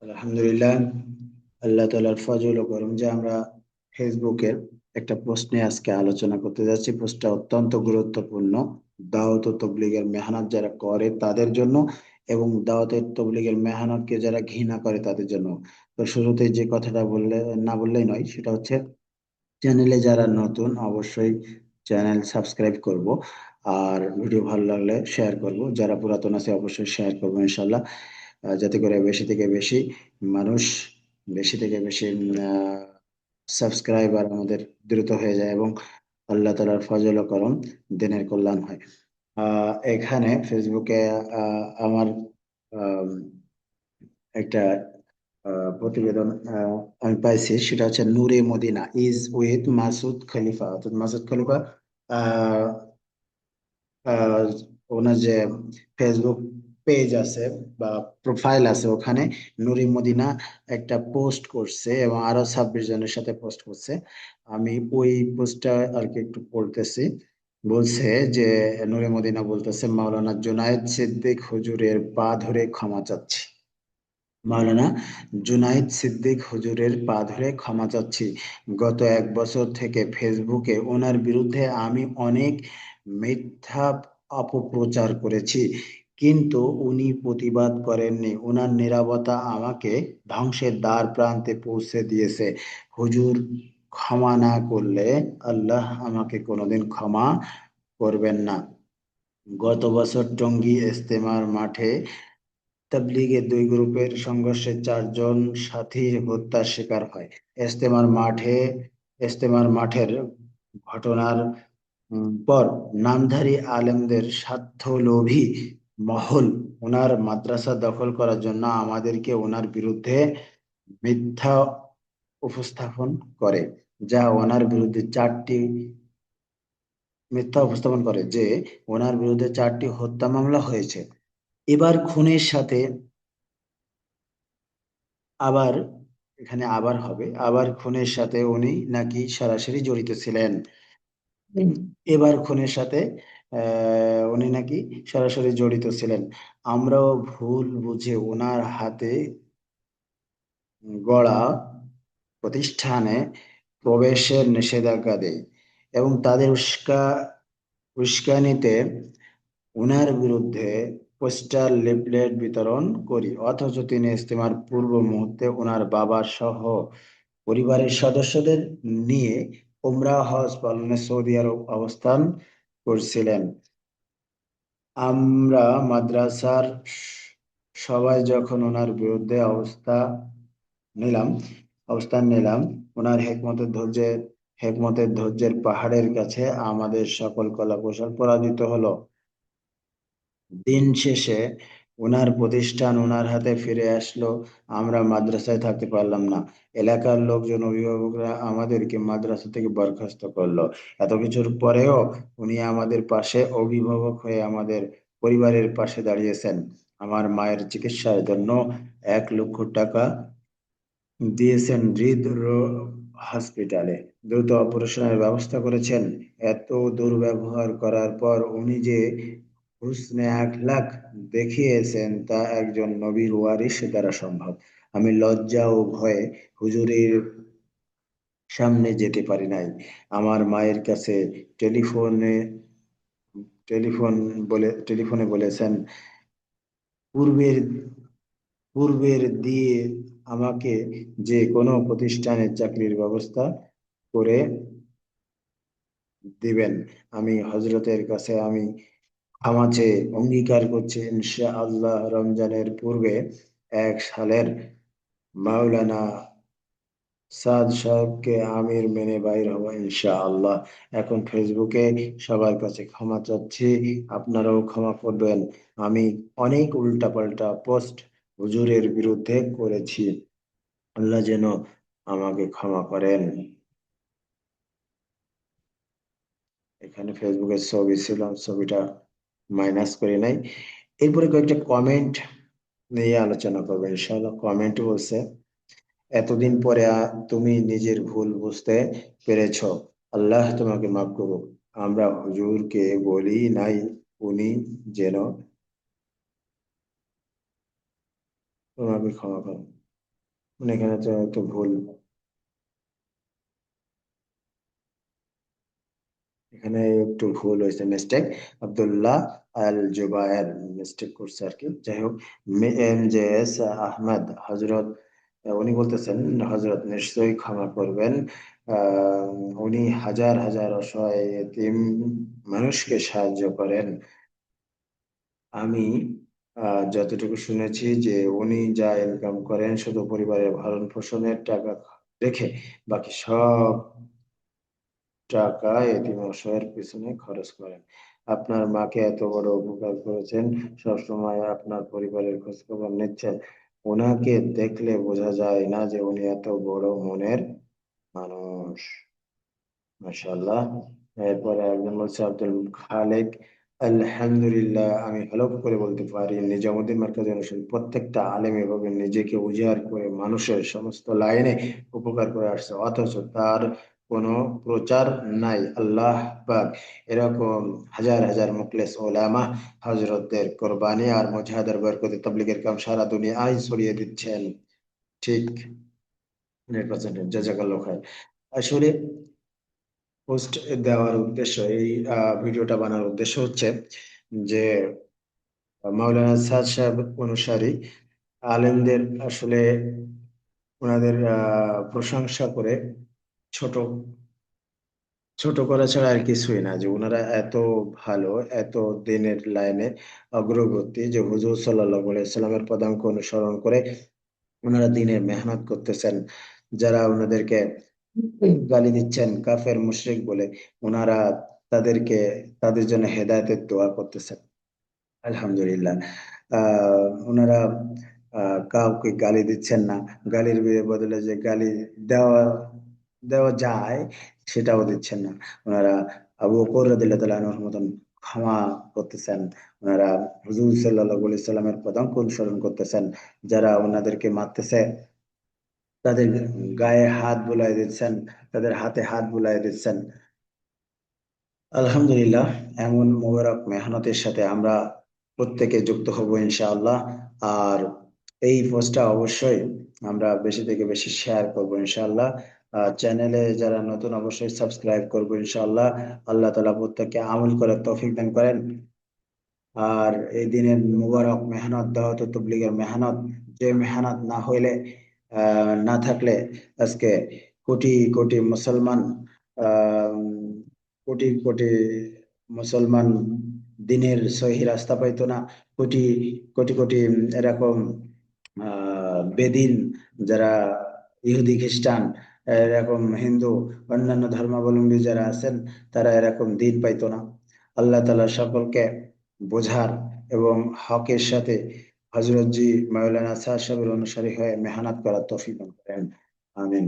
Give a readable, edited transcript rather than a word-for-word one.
আলহামদুলিল্লাহ। আল্লাহ তাআলার ফজল ও করম যে আমরা ফেসবুকের একটা পোস্ট নিয়ে আজকে আলোচনা করতে যাচ্ছি। পোস্টটা অত্যন্ত গুরুত্বপূর্ণ। দাওয়াত ও তবলিগের মেহনত যারা করে তাদের জন্য, এবং দাওয়াতের তবলিগের মেহনতকে যারা ঘৃণা করে তাদের জন্য। তো শুরুতে যে কথাটা বললে না বললেই নয়, সেটা হচ্ছে চ্যানেলে যারা নতুন অবশ্যই চ্যানেল সাবস্ক্রাইব করব, আর ভিডিও ভালো লাগলে শেয়ার করব। যারা পুরাতন আছে অবশ্যই শেয়ার করবো ইনশাল্লাহ, যাতে করে বেশি থেকে বেশি মানুষ, বেশি থেকে বেশি সাবস্ক্রাইবার আমাদের দ্রুত হয়ে যায়, এবং আল্লাহ তালার ফজল ও করম, দিনের কল্যাণ হয়। এখানে ফেসবুকে আমার আম, একটা প্রতিবেদন আমি পাইছি। সেটা হচ্ছে নূরে মদিনা ইজ উইথ মাসুদ খলিফা, অর্থাৎ মাসুদ খলিফা আহ, আহ, ওনার যে ফেসবুক পেজ আছে বা প্রোফাইল আছে, ওখানে নুরি মদিনা একটা পোস্ট করছে এবং আরো 26 জনের সাথে পোস্ট করছে। আমি ওই পোস্টটা আর কি একটু পড়তেছি। বলছে যে নুরি মদিনা বলতেছে, মাওলানা জুনায়েদ সিদ্দিক হুজুরের পা ধরে ক্ষমা চাচ্ছি। মাওলানা জুনাইদ সিদ্দিক হুজুরের পা ধরে ক্ষমা চাচ্ছি। গত 1 বছর থেকে ফেসবুকে ওনার বিরুদ্ধে আমি অনেক মিথ্যা অপপ্রচার করেছি, কিন্তু উনি প্রতিবাদ করেননি। ওনার নীরবতা আমাকে ধ্বংসের দ্বার প্রান্তে পৌঁছে দিয়েছে। হুজুর ক্ষমা না করলে আল্লাহ আমাকে কোনোদিন ক্ষমা করবেন না। গত বছর টঙ্গী ইজতেমার মাঠে তাবলিগের দুই গ্রুপের সংঘর্ষে 4 জন সাথী হত্যার শিকার হয়। ইজতেমার মাঠে ইজতেমার মাঠের ঘটনার পর নামধারী আলেমদের স্বার্থলোভী মহল ওনার মাদ্রাসা দখল করার জন্য আমাদেরকে ওনার বিরুদ্ধে মিথ্যা উপস্থাপন করে, যা ওনার বিরুদ্ধে চারটি মিথ্যা উপস্থাপন করে যে ওনার বিরুদ্ধে 4টি হত্যা মামলা হয়েছে। এবার খুনের সাথে আবার, এখানে আবার হবে, আবার খুনের সাথে উনি নাকি সরাসরি জড়িত ছিলেন। হুম। এবার খুনের সাথে উনি নাকি সরাসরি জড়িত ছিলেন। আমরাও ভুল বুঝে ওনার হাতে গড়া প্রতিষ্ঠানে প্রবেশের নিষেধাজ্ঞা দেয় এবং তাদের উস্কানিতে উনার বিরুদ্ধে পোস্টার লিফলেট বিতরণ করি, অথচ তিনি ইজতেমার পূর্ব মুহূর্তে ওনার বাবা সহ পরিবারের সদস্যদের নিয়ে উমরা হজ পালনে সৌদি আরব অবস্থান করছিলেন। আমরা মাদ্রাসার সবাই যখন ওনার বিরুদ্ধে নিলাম অবস্থান নিলাম, ওনার হেকমতের ধৈর্যের পাহাড়ের কাছে আমাদের সকল কলা কৌশল পরাজিত হলো। দিন শেষে ওনার প্রতিষ্ঠান ওনার হাতে ফিরে আসলো। আমরা মাদ্রাসায় থাকতে পারলাম না। এলাকার লোকজন, অভিভাবকরা আমাদেরকে মাদ্রাসা থেকে বরখাস্ত করলো। এত কিছুর পরেও উনি আমাদের পাশে অভিভাবক হয়ে আমাদের পরিবারের পাশে দাঁড়িয়েছেন। আমার মায়ের চিকিৎসার জন্য 1 লক্ষ টাকা দিয়েছেন হসপিটালে। দ্রুত অপারেশনের ব্যবস্থা করেছেন। এত দুর্ব্যবহার করার পর উনি যে হুসনে আখলাক দেখিয়েছেন, তা একজন নবীর ওয়ারিস দ্বারা সম্ভব। আমি লজ্জা ও ভয়ে হুজুরের সামনে যেতে পারি নাই। আমার মায়ের কাছে টেলিফোনে টেলিফোনে বলেছেন, পূর্বের পূর্বের দিয়ে আমাকে যে কোনো প্রতিষ্ঠানে চাকরির ব্যবস্থা করে দিবেন। আমি হজরতের কাছে আমি ক্ষমা চেয়ে অঙ্গীকার করছি, ইনশাআল্লাহ রমজানের পূর্বে 1 সালের মাওলানা সাদ সাহেবকে আমির মেনে বাইর হবো ইনশাআল্লাহ। এখন ফেসবুকে সবার কাছে ক্ষমা চাচ্ছি, আপনারাও ক্ষমা করবেন। আমি অনেক উল্টাপাল্টা পোস্ট হুজুরের বিরুদ্ধে করেছি, আল্লাহ যেন আমাকে ক্ষমা করেন। এখানে ফেসবুকের ছবি ছিল, ছবিটা মাইনাস করে নাই। এরপরে কয়েকটা কমেন্ট নিয়ে আলোচনা করবো ইনশাআল্লাহ। কমেন্ট বলছে, এতদিন পরে তুমি নিজের ভুল বুঝতে পেরেছো, আল্লাহ তোমাকে মাফ করুক। আমরা হুজুরকে বলি নাই, উনি যেন তোমাকে ক্ষমা করেন। এখানে তো একটু ভুল, এখানে একটু ভুল হয়েছে, মিস্টেক। আব্দুল্লাহ আল জুবায়ের মিস্টেক করছে আর কি। যাই হোক, এম জে এস আহমদ হজরত, উনি বলতেছেন, হজরত নিশ্চয়ই ক্ষমা করবেন। আহ, উনি হাজার হাজার অসহায় এতিম মানুষকে সাহায্য করেন। আমি যতটুকু শুনেছি যে উনি যা ইনকাম করেন শুধু পরিবারের ভরণ পোষণের টাকা রেখে বাকি সব টাকা এতিম অসহায়ের পিছনে খরচ করেন। আপনার মাকে এত বড় উপকার করেছেন, সবসময় আপনার পরিবারের খোঁজ খবর নিচ্ছেন। ওনাকে দেখলে বোঝা যায় না যে উনি এত বড় মনের মানুষ। মাশাআল্লাহ। এরপরে একজন বলছে আব্দুল খালেক, আলহামদুলিল্লাহ, আমি হলফ করে বলতে পারি নিজামুদ্দিন মার্কাজ অনুসারী প্রত্যেকটা আলেম এভাবে নিজেকে উজাড় করে মানুষের সমস্ত লাইনে উপকার করে আসছে, অথচ তার কোনো প্রচার নাই। আল্লাহ পাক এরকম হাজার হাজার মুখলেস ওলামা হজরতদের কোরবানি আর মুজাহাদার বরকতে তাবলীগের কাম সারা দুনিয়ায় ছড়িয়ে দিচ্ছেন। ঠিক 100%। জাযাকাল্লাহ খাইর। আসলে পোস্ট দেওয়ার উদ্দেশ্য, এই ভিডিওটা বানানোর উদ্দেশ্য হচ্ছে যে মাওলানা সাদ সাহেব অনুসারী আলেমদের আসলে ওনাদের প্রশংসা করে ছোট ছোট করা ছাড়া আর কিছুই না, যে ওনারা এত ভালো, এত দিনের লাইনে অগ্রগতি, যে হুজুর সাল্লাল্লাহু আলাইহি সাল্লামের পদাঙ্ক অনুসরণ করে ওনারা দিনের মেহনত করতেছেন। যারা ওনাদেরকে গালি দিচ্ছেন কাফের মুশরিক বলে, ওনারা তাদেরকে, তাদের জন্য হেদায়েতের দোয়া করতেছেন। আলহামদুলিল্লাহ। ওনারা কাউকে গালি দিচ্ছেন না, গালির বদলে যে গালি দেওয়া দেওয়া যায় সেটাও দিচ্ছেন না। ওনারা আবু বকর রাদিয়াল্লাহু তাআলা আনহুর মতন ক্ষমা করতেছেন। ওনারা হুজুর সাল্লাল্লাহু আলাইহি সাল্লামের পদাঙ্ক অনুসরণ করতেছেন। যারা ওনাদেরকে মারতেছে তাদের গায়ে হাত বুলাই দিচ্ছেন, তাদের হাতে হাত বুলাই দিচ্ছেন। আলহামদুলিল্লাহ, এমন মোবারক মেহনতের সাথে আমরা প্রত্যেকে যুক্ত হব ইনশাআল্লাহ। আর এই পোস্টটা অবশ্যই আমরা বেশি থেকে বেশি শেয়ার করব ইনশাআল্লাহ। চ্যানেলে যারা নতুন অবশ্যই সাবস্ক্রাইব করবো ইনশাআল্লাহ। আল্লাহ তাআলা প্রত্যেককে আমল করার তৌফিক দান করেন। আর এই দিনের মুবারক মেহনত, দাওয়াত ও তাবলীগের মেহনত, যে মেহনত না হইলে, না থাকলে আজকে কোটি কোটি মুসলমান, আহ কোটি কোটি মুসলমান দিনের সহি রাস্তা পাইতো না। কোটি কোটি কোটি এরকম বেদিন, যারা ইহুদি খ্রিস্টান, এরকম হিন্দু, অন্যান্য ধর্মাবলম্বী যারা আছেন, তারা এরকম দিন পাইতো না। আল্লাহ তাআলা সকলকে বোঝার এবং হকের সাথে হযরত জি মাওলানা সাহেব সাহেবের অনুসারী হয়ে মেহনত করার তৌফিক দান করেন। আমিন।